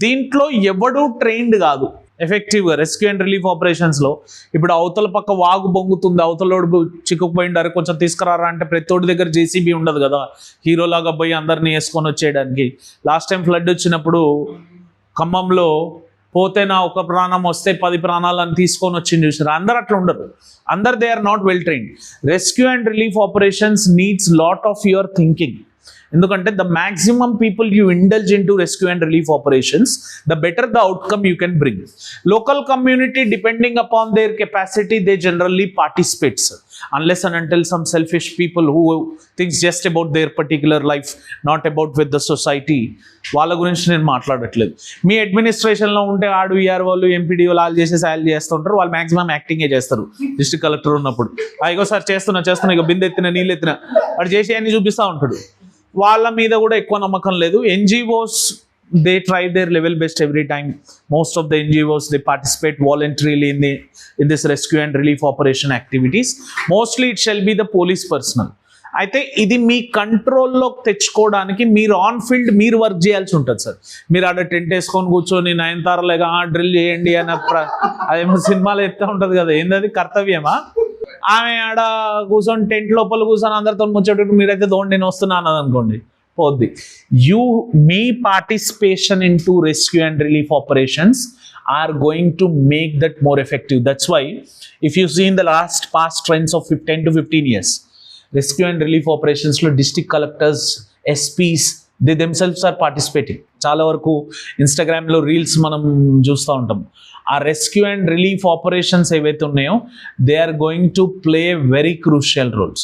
దీంట్లో ఎవడు ట్రైన్డ్ కాదు ఎఫెక్టివ్గా రెస్క్యూ అండ్ రిలీఫ్ ఆపరేషన్స్లో. ఇప్పుడు అవతల పక్క వాగు బొంగుతుంది, అవతలోడు చిక్కుకుపోయిండారు, కొంచెం తీసుకురారా అంటే ప్రతోడి దగ్గర జేసీబీ ఉండదు కదా హీరోలాగా పోయి అందరినీ వేసుకొని వచ్చేయడానికి. లాస్ట్ టైం ఫ్లడ్ వచ్చినప్పుడు ఖమ్మంలో పోతే నా ఒక ప్రాణం వస్తే 10 ప్రాణాలను తీసుకొని వచ్చింది చూసారు. అందరు అట్లా ఉండరు, అందరు they are not well trained. Rescue and relief operations needs lot of your thinking. ఎందుకంటే the maximum people you indulge into rescue and relief operations, the better the outcome you can bring. Local community depending upon their capacity they generally participates, unless and until some selfish people who thinks just about their particular life, not about with the society. వాళ్ళ గురించి నేను మాట్లాడట్లేదు. మీ అడ్మినిస్ట్రేషన్లో ఉంటే ఆడు ER వాళ్ళు MPD వాళ్ళు చేసేసి వాళ్ళు చేస్తుంటారు, వాళ్ళు మ్యాక్సిమం యాక్టింగే చేస్తారు. డిస్ట్రిక్ట్ కలెక్టర్ ఉన్నప్పుడు ఇగో సార్ చేస్తున్నా ఇక బిందె ఎత్తిన నీళ్ళు ఎత్తిన వాడు చేసి అన్ని చూపిస్తూ ఉంటాడు. వాళ్ళ మీద కూడా ఎక్కువ నమ్మకం లేదు. NGOs, they try their level best every time. Most of the NGOs, they participate voluntarily in this rescue and relief operation activities. Mostly it shall be the police personnel. అయితే ఇది మీ కంట్రోల్లోకి తెచ్చుకోవడానికి మీరు ఆన్ ఫీల్డ్ మీరు work చేయాల్సి ఉంటుంది sir. మీరు ఆడ టెంట్ వేసుకొని కూర్చొని నయనతారలేగా డ్రిల్ చేయండి అని అదేమో సినిమాలో చెప్తూ ఉంటుంది కదా, ఏంటది కర్తవ్యమా? ఆమె ఆడ కూర్చొని టెంట్ లోపల కూర్చొని అందరితో ముచ్చేటట్టు మీరైతే దోండి నేను వస్తున్నాను అనుకోండి, పోద్ది. మీ participation into rescue and relief operations are going to make that more effective. That's why if you see in the past trends of 10 to 15 years, rescue and relief ఆపరేషన్స్లో district collectors, SPs, they themselves are participating. చాలా వరకు ఇన్స్టాగ్రామ్లో reels మనం చూస్తూ ఉంటాం. ఆ rescue and relief operations ఏవైతే ఉన్నాయో they are going to play very crucial roles.